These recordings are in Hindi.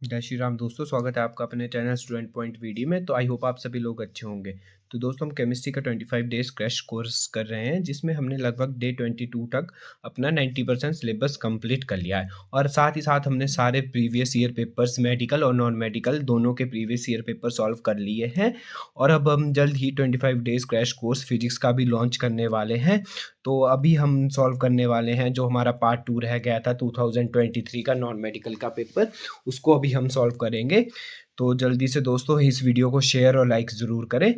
जय श्री राम दोस्तों, स्वागत है आपका अपने चैनल स्टूडेंट पॉइंट वीडी में। तो आई होप आप सभी लोग अच्छे होंगे। तो दोस्तों हम केमिस्ट्री का 25 डेज क्रैश कोर्स कर रहे हैं, जिसमें हमने लगभग डे 22 तक अपना 90% सिलेबस कंप्लीट कर लिया है। और साथ ही साथ हमने सारे प्रीवियस ईयर पेपर्स, मेडिकल और नॉन मेडिकल दोनों के प्रीवियस ईयर पेपर सॉल्व कर लिए हैं। और अब हम जल्द ही 25 डेज क्रैश कोर्स फिजिक्स का भी लॉन्च करने वाले हैं। तो अभी हम सॉल्व करने वाले हैं जो हमारा पार्ट 2 रह गया था 2023 का नॉन मेडिकल का पेपर, उसको अभी हम सॉल्व करेंगे। तो जल्दी से दोस्तों इस वीडियो को शेयर और लाइक ज़रूर करें।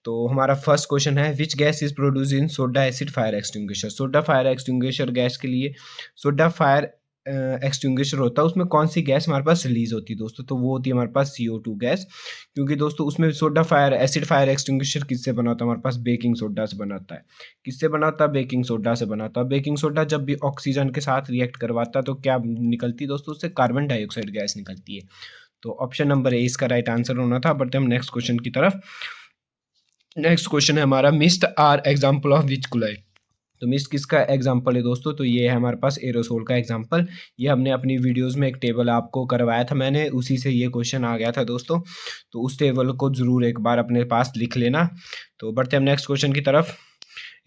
तो हमारा फर्स्ट क्वेश्चन है, which gas is produce in soda acid fire extinguisher. Soda fire extinguisher gas के लिए सोडा फायर एक्सटिंग्विशर होता है, उसमें कौन सी गैस हमारे पास रिलीज होती है दोस्तों? तो वो होती है हमारे पास CO2 गैस। क्योंकि दोस्तों उसमें soda fire acid fire extinguisher किससे बना होता है? हमारे पास बेकिंग सोडा से बनाता है। किससे बनाता है? बेकिंग सोडा से बनाता है। बेकिंग सोडा जब भी ऑक्सीजन के साथ रिएक्ट करवाता है तो क्या निकलती है दोस्तों? उससे कार्बन डाइऑक्साइड गैस निकलती है। तो ऑप्शन नंबर ए इसका राइट आंसर होना था। बढ़ते हम नेक्स्ट क्वेश्चन की तरफ। नेक्स्ट क्वेश्चन है हमारा, mist are example of which colloid. तो मिस्ट किसका एग्जाम्पल है दोस्तों? तो ये है हमारे पास एरोसोल का एग्जाम्पल। ये हमने अपनी वीडियोस में एक टेबल आपको करवाया था मैंने, उसी से ये क्वेश्चन आ गया था दोस्तों। तो उस टेबल को जरूर एक बार अपने पास लिख लेना। तो बढ़ते हम नेक्स्ट क्वेश्चन की तरफ।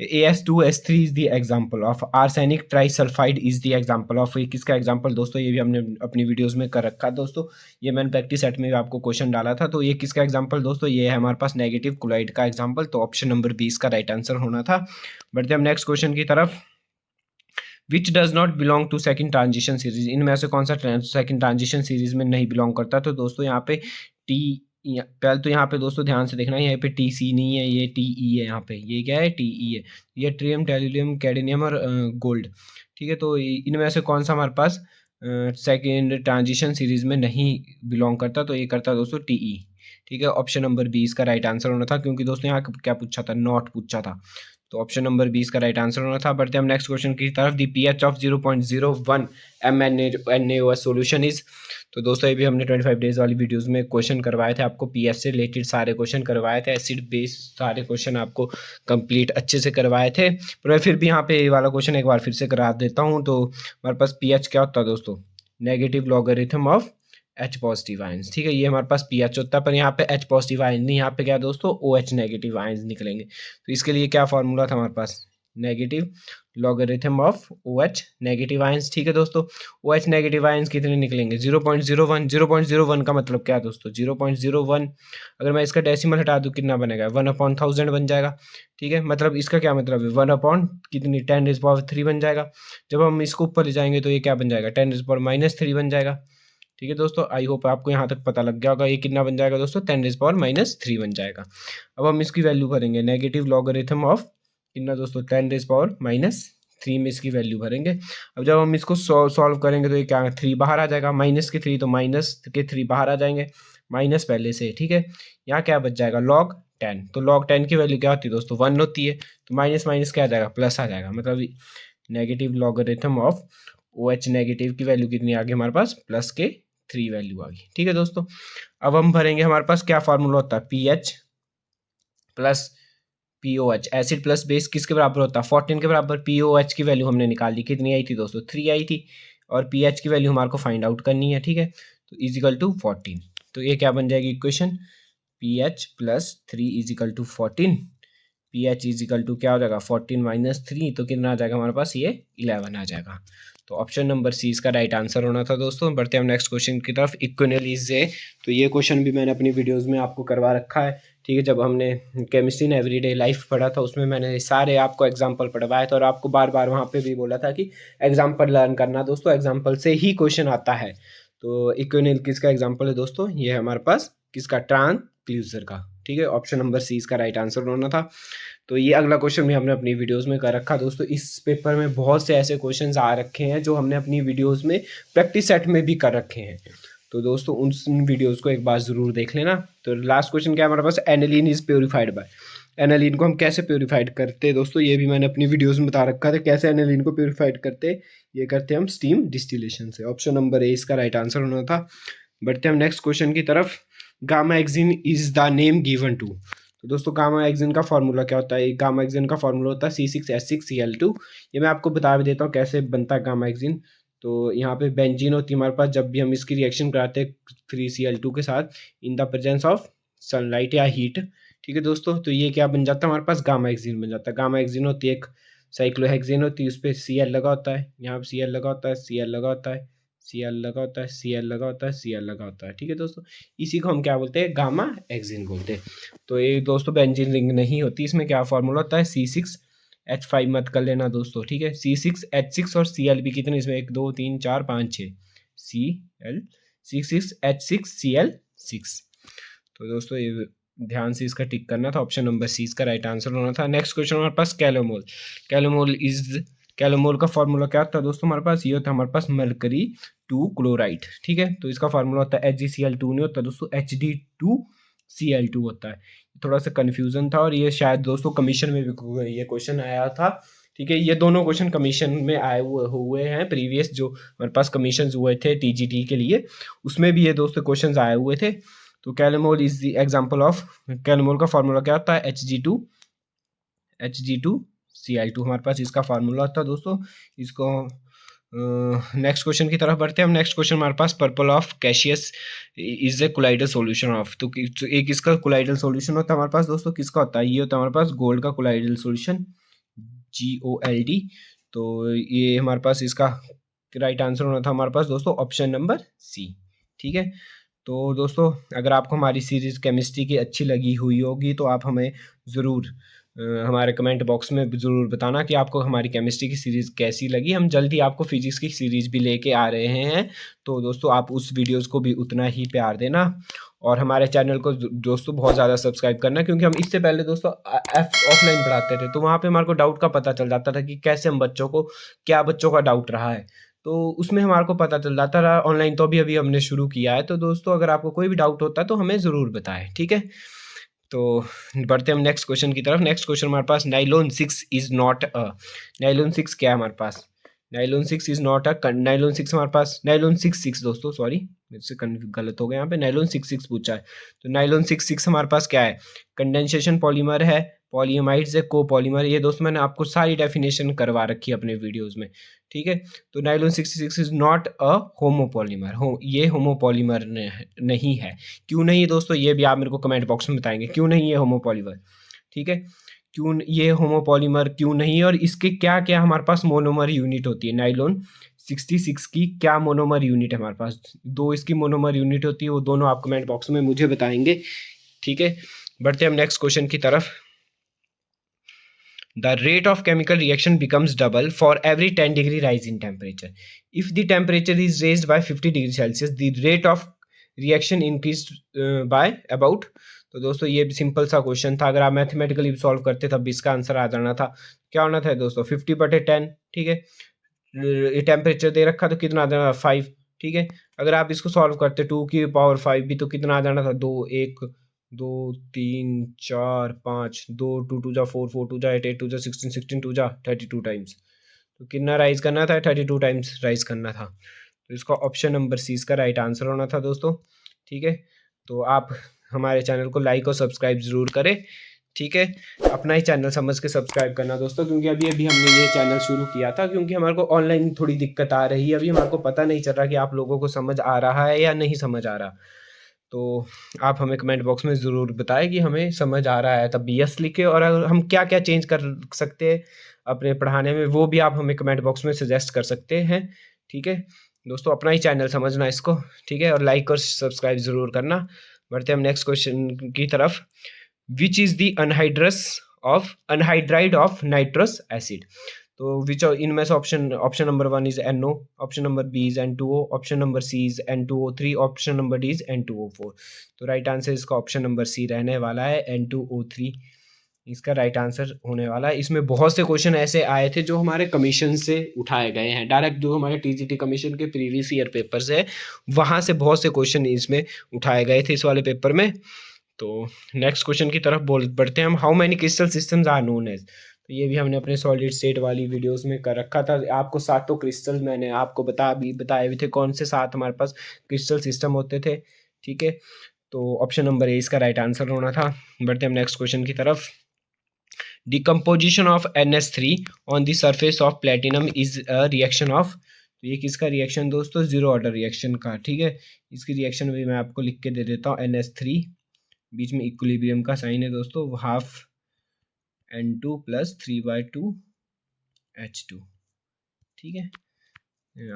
AS2S3 is the example of arsenic trisulfide is the example of, ये किसका एग्जाम्पल दोस्तों? ये भी हमने अपनी वीडियोस में कर रखा है दोस्तों। ये मैंने प्रैक्टिस सेट में भी आपको क्वेश्चन डाला था। तो ये किसका एग्जाम्पल दोस्तों? ये है हमारे पास नेगेटिव क्लोराइड का एग्जाम्पल। तो ऑप्शन नंबर 20 का राइट आंसर होना था। बढ़ते हम नेक्स्ट क्वेश्चन की तरफ। Which does not belong to second transition series. इनमें से कौन सा सेकंड ट्रांजिशन सीरीज में नहीं बिलोंग करता? तो दोस्तों यहाँ पे टी, पहले तो यहाँ पे दोस्तों ध्यान से देखना, यहाँ पे TC नहीं है, ये TE है। यहाँ पे ये क्या है? TE है। ये ट्रियम, टेल्यूरियम, कैडमियम और गोल्ड। ठीक है, तो इनमें से कौन सा हमारे पास सेकेंड ट्रांजिशन सीरीज में नहीं बिलोंग करता? तो ये करता है दोस्तों TE। ठीक है, ऑप्शन नंबर 20 का राइट आंसर होना था। क्योंकि दोस्तों यहाँ क्या पूछा था? नॉट पूछा था। तो ऑप्शन नंबर 20 का राइट आंसर होना था। बढ़ते हम नेक्स्ट क्वेश्चन की तरफ। दी pH of 0.01 MnNaOH solution is. तो दोस्तों ये भी हमने 25 डेज वाली वीडियोस में क्वेश्चन करवाए थे, आपको pH से रिलेटेड सारे क्वेश्चन करवाए थे, एसिड बेस सारे क्वेश्चन आपको कंप्लीट अच्छे से करवाए थे। पर मैं फिर भी यहाँ पे ये वाला क्वेश्चन एक बार फिर से करा देता हूँ। तो हमारे पास pH क्या होता है दोस्तों? Negative logarithm of H positive ions. ठीक है, ये हमारे पास pH होता है, पर यहाँ पे H पॉजिटिव आयन नहीं, यहाँ पे क्या है दोस्तों? OH नेगेटिव आयंस निकलेंगे। तो इसके लिए क्या फॉर्मूला था हमारे पास? Negative logarithm of OH negative ions. ठीक है दोस्तों, OH नेगेटिव आयंस कितने निकलेंगे? 0.01। 0.01 का मतलब क्या है दोस्तों? 0.01 अगर मैं इसका डेसिमल हटा दूँ कितना बनेगा? 1/1000 बन जाएगा। ठीक है, मतलब इसका क्या मतलब है? 1 कितनी 10⁻³ बन जाएगा। जब हम इसको ऊपर ले जाएंगे तो ये क्या बन जाएगा? 10⁻³ बन जाएगा। ठीक है दोस्तों, आई होप आपको यहाँ तक पता लग गया होगा। ये कितना बन जाएगा दोस्तों? 10⁻³ बन जाएगा। अब हम इसकी वैल्यू भरेंगे, नेगेटिव लॉगरिथम ऑफ कितना दोस्तों? 10⁻³ में इसकी वैल्यू भरेंगे। अब जब हम इसको सॉल्व करेंगे तो ये क्या है? 3 बाहर आ जाएगा, -3, तो -3 बाहर आ जाएंगे, माइनस पहले से। ठीक है, यहाँ क्या बच जाएगा? log 10। तो log 10 की वैल्यू क्या होती है दोस्तों? 1 होती है। तो माइनस माइनस क्या आ जाएगा? प्लस आ जाएगा। मतलब negative logarithm of OH negative की वैल्यू कितनी आ गई हमारे पास? +3 वैल्यू आ गई। ठीक है दोस्तों, अब हम भरेंगे, हमारे पास क्या फॉर्मूला होता है? pH plus POH। Acid plus base किसके बराबर होता है? 14 के बराबर। POH की वैल्यू हमने निकाल ली, कितनी आई थी दोस्तों? 3 आई थी। और pH की वैल्यू हमारे को फाइंड आउट करनी है। ठीक है, तो इजिकल टू 14। तो ये क्या बन जाएगी equation? pH plus 3 is equal to 14। pH is equal to क्या हो जाएगा? 14 - 3, तो कितना आ जाएगा हमारे पास? ये 11 आ जाएगा। तो ऑप्शन नंबर सी इसका राइट आंसर होना था दोस्तों। बढ़ते हैं हम नेक्स्ट क्वेश्चन की तरफ। इक्विनोलिस से, तो ये क्वेश्चन भी मैंने अपनी वीडियोस में आपको करवा रखा है। ठीक है, जब हमने केमिस्ट्री इन एवरीडे लाइफ पढ़ा था उसमें मैंने सारे आपको एग्जाम्पल पढ़वाए थे, और आपको बार बार वहाँ पे भी बोला था कि एग्जाम्पल लर्न करना दोस्तों, एग्जाम्पल से ही क्वेश्चन आता है। तो इक्विनोल किसका एग्जाम्पल है दोस्तों? ये है हमारे पास किसका? ट्रांसड्यूसर का। ठीक है, ऑप्शन नंबर सी इसका राइट आंसर होना था। तो ये अगला क्वेश्चन भी हमने अपनी वीडियोस में कर रखा दोस्तों। इस पेपर में बहुत से ऐसे क्वेश्चंस आ रखे हैं जो हमने अपनी वीडियोस में प्रैक्टिस सेट में भी कर रखे हैं। तो दोस्तों उन वीडियोस को एक बार जरूर देख लेना। तो लास्ट क्वेश्चन क्या है हमारे पास? Aniline is purified by. Aniline को हम कैसे प्योरीफाइड करते हैं दोस्तों? ये भी मैंने अपनी वीडियोस में बता रखा था कैसे एनालिन को प्योरीफाइड करते। ये करते हम स्टीम डिस्टिलेशन से। ऑप्शन नंबर ए इसका राइट आंसर होना था। बढ़ते हम नेक्स्ट क्वेश्चन की तरफ। Gammexane is the name given to. तो दोस्तों गामा एक्सिन का फॉर्मूला क्या होता है? गामा एक्सिन का फॉर्मूला होता है C6H6Cl2। ये मैं आपको बता भी देता हूँ कैसे बनता है गामा एक्सिन। तो यहाँ पे बेंजीन होती है हमारे पास जब भी हम इसकी रिएक्शन कराते हैं 3Cl2 के साथ in the presence of sunlight या हीट। ठीक है दोस्तों, तो ये क्या बन जाता है हमारे पास, गामा हेक्सेन बन जाता है। गामा हेक्सेन होती है एक साइक्लोहेक्सेन होती है, उस पर Cl लगा होता है, यहाँ पे Cl लगा होता है, Cl लगा होता है, Cl लगा होता है, Cl लगा होता है, Cl लगा होता है। ठीक है दोस्तों, इसी को हम क्या बोलते हैं, गामा हेक्सेन बोलते हैं। तो ये दोस्तों बेंजीन रिंग नहीं होती, इसमें क्या फॉर्मूला होता है, C6H5 मत कर लेना दोस्तों। ठीक है, C6H6 और Cl भी कितने इसमें, 1 2 3 4 5 6 C6H6Cl6। तो दोस्तों ये ध्यान से इसका टिक करना था, ऑप्शन नंबर सी इसका राइट आंसर होना था। नेक्स्ट क्वेश्चन हमारे पास कैलोमोल। कैलोमोल का फॉर्मूला क्या होता है दोस्तों, हमारे पास ये होता है हमारे पास मरकरी 2 क्लोराइड। ठीक है, तो इसका फॉर्मूला होता है HgCl2 नहीं होता दोस्तों, Hd2Cl2 होता है। थोड़ा सा कन्फ्यूजन था और ये शायद दोस्तों कमीशन में भी ये क्वेश्चन आया था। ठीक है, ये दोनों क्वेश्चन कमीशन में आए हुए हैं, प्रीवियस जो हमारे पास कमीशन हुए थे TGT के लिए, उसमें भी ये दोस्तों क्वेश्चन आए हुए थे। तो कैलोमोल इज द एग्जांपल ऑफ, कैलोमोल का फॉर्मूला क्या होता है, Hg2Cl2 हमारे पास इसका फार्मूला होता है दोस्तों। इसको नेक्स्ट क्वेश्चन की तरफ बढ़ते हैं हम। नेक्स्ट क्वेश्चन हमारे पास purple of Cassius is a colloidal solution of. तो एक इसका कोलाइडल सॉल्यूशन होता है हमारे पास दोस्तों, किसका होता है, ये होता है हमारे पास गोल्ड का कोलाइडल सॉल्यूशन, GOLD। तो ये हमारे पास इसका राइट आंसर होना था हमारे पास दोस्तों ऑप्शन नंबर सी। ठीक है, तो दोस्तों अगर आपको हमारी सीरीज़ केमिस्ट्री की अच्छी लगी हुई होगी तो आप हमें ज़रूर हमारे कमेंट बॉक्स में ज़रूर बताना कि आपको हमारी केमिस्ट्री की सीरीज़ कैसी लगी। हम जल्दी आपको फिजिक्स की सीरीज़ भी लेके आ रहे हैं, तो दोस्तों आप उस वीडियोस को भी उतना ही प्यार देना और हमारे चैनल को दोस्तों बहुत ज़्यादा सब्सक्राइब करना, क्योंकि हम इससे पहले दोस्तों ऑफलाइन पढ़ाते थे, तो वहाँ पे हमारे को डाउट का पता चल जाता था कि कैसे हम बच्चों को, क्या बच्चों का डाउट रहा है, तो उसमें हमारे को पता चल जाता रहा। ऑनलाइन तो अभी हमने शुरू किया है, तो दोस्तों अगर आपको कोई भी डाउट होता है तो हमें ज़रूर बताएं। ठीक है, तो बढ़ते हम नेक्स्ट क्वेश्चन की तरफ। नेक्स्ट क्वेश्चन हमारे पास nylon 6 is not a, nylon 6 क्या है हमारे पास, nylon 6 is not a, nylon 6 हमारे पास, नाइलॉन 6 दोस्तों सॉरी मेरे से गलत हो गया, यहाँ पे नाइलॉन 6 पूछा है। तो नाइलॉन 6 हमारे पास क्या है, कंडेंसेशन पॉलीमर है, पॉलीएमाइड्स है, कोपॉलीमर। ये दोस्तों मैंने आपको सारी डेफिनेशन करवा रखी है अपने वीडियोस में। ठीक है, तो nylon 6 is not a homopolymer, ये होमोपॉलीमर नहीं है। क्यों नहीं दोस्तों, ये भी आप मेरे को कमेंट बॉक्स में बताएंगे क्यों नहीं है होमोपॉलीमर। ठीक है, क्यों ये होमोपॉलीमर क्यों नहीं है, और इसके क्या क्या हमारे पास मोनोमर यूनिट होती है। नाइलॉन 66 की क्या मोनोमर यूनिट है हमारे पास, 2 इसकी मोनोमर यूनिट होती है, वो दोनों आप कमेंट बॉक्स में मुझे बताएंगे। ठीक है, बढ़ते हम नेक्स्ट क्वेश्चन की तरफ। The rate of chemical reaction becomes double for every 10 degree rise in temperature. If the temperature is raised by 50 degree Celsius, the rate of reaction increased by about। तो दोस्तों ये सिंपल सा क्वेश्चन था, अगर आप मैथमेटिकली सॉल्व करते तब भी इसका आंसर आ जाना था। क्या होना था दोस्तों, 50/10। ठीक है, ये टेम्परेचर दे रखा तो कितना आ जाना, 5। ठीक है, अगर आप इसको सॉल्व करते 2⁵ भी तो कितना आ जाना था, 2 1 2 3 4 5 2 2 2 जा 4 4 2 जा 8 8 2 जा 16 16 2 जा 32 टाइम्स। तो कितना राइज करना था, 32 टाइम्स राइज करना था। तो इसका ऑप्शन नंबर सी इसका राइट आंसर होना था दोस्तों। ठीक है, तो आप हमारे चैनल को लाइक और सब्सक्राइब जरूर करें। ठीक है, अपना ही चैनल समझ के सब्सक्राइब करना दोस्तों, क्योंकि अभी हमने ये चैनल शुरू किया था, क्योंकि हमारे को ऑनलाइन थोड़ी दिक्कत आ रही है, अभी हमारे को पता नहीं चल रहा कि आप लोगों को समझ आ रहा है या नहीं समझ आ रहा। तो आप हमें कमेंट बॉक्स में ज़रूर बताएं कि हमें समझ आ रहा है, तब भी यस लिखे, और अगर हम क्या क्या चेंज कर सकते हैं अपने पढ़ाने में वो भी आप हमें कमेंट बॉक्स में सजेस्ट कर सकते हैं। ठीक है दोस्तों, अपना ही चैनल समझना इसको। ठीक है, और लाइक और सब्सक्राइब ज़रूर करना। बढ़ते हम नेक्स्ट क्वेश्चन की तरफ। Which is the anhydride of nitrous acid. तो विच इनमें से option number 1 is NO, option number B is N2O, option number C is N2O3, option number D is N2O4। तो राइट आंसर इसका ऑप्शन नंबर C रहने वाला है, N2O3 इसका राइट आंसर होने वाला है। इसमें बहुत से क्वेश्चन ऐसे आए थे जो हमारे कमीशन से उठाए गए हैं, डायरेक्ट जो हमारे TGT कमीशन के प्रीवियस ईयर पेपर्स है वहाँ से बहुत से क्वेश्चन इसमें उठाए गए थे इस वाले पेपर में। तो नेक्स्ट क्वेश्चन की तरफ बढ़ते हैं हम। How many crystal systems are known as. तो ये भी हमने अपने सॉलिड स्टेट वाली वीडियोस में कर रखा था। आपको 7 क्रिस्टल मैंने आपको बताए भी थे कौन से 7 हमारे पास क्रिस्टल सिस्टम होते थे। ठीक है, तो ऑप्शन नंबर A इसका राइट आंसर होना था। बढ़ते हम नेक्स्ट क्वेश्चन की तरफ। Decomposition of NH3 on the surface of platinum is a reaction of। तो ये किसका रिएक्शन दोस्तों, ज़ीरो ऑर्डर रिएक्शन का, ठीक है। इसकी रिएक्शन भी मैं आपको लिख के दे देता हूँ, NH3, बीच में इक्विलिब्रियम का साइन है दोस्तों, हाफ N2 प्लस 3/2 H2, ठीक है।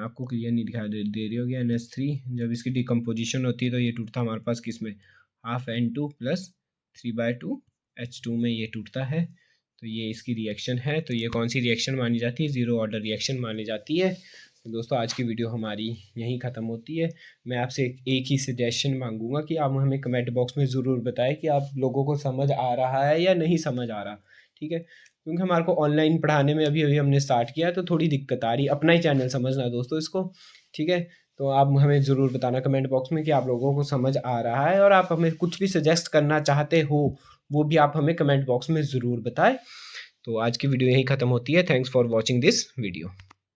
आपको क्लियर नहीं दिखा दे रही होगी। NH3 जब इसकी डिकम्पोजिशन होती है तो ये टूटता है हमारे पास किस में, हाफ N2 प्लस 3/2 H2 में ये टूटता है। तो ये इसकी रिएक्शन है। तो ये कौन सी रिएक्शन मानी जाती है, ज़ीरो ऑर्डर रिएक्शन मानी जाती है। तो दोस्तों आज की वीडियो हमारी यहीं ख़त्म होती है। मैं आपसे एक ही सजेशन मांगूंगा कि आप हमें कमेंट बॉक्स में ज़रूर बताएं कि आप लोगों को समझ आ रहा है या नहीं समझ आ रहा, ठीक है। क्योंकि हमारे को ऑनलाइन पढ़ाने में अभी अभी हमने स्टार्ट किया है तो थोड़ी दिक्कत आ रही है। अपना ही चैनल समझना दोस्तों इसको, ठीक है। तो आप हमें ज़रूर बताना कमेंट बॉक्स में कि आप लोगों को समझ आ रहा है, और आप हमें कुछ भी सजेस्ट करना चाहते हो वो भी आप हमें कमेंट बॉक्स में ज़रूर बताएं। तो आज की वीडियो यहीं ख़त्म होती है। Thanks for watching this video.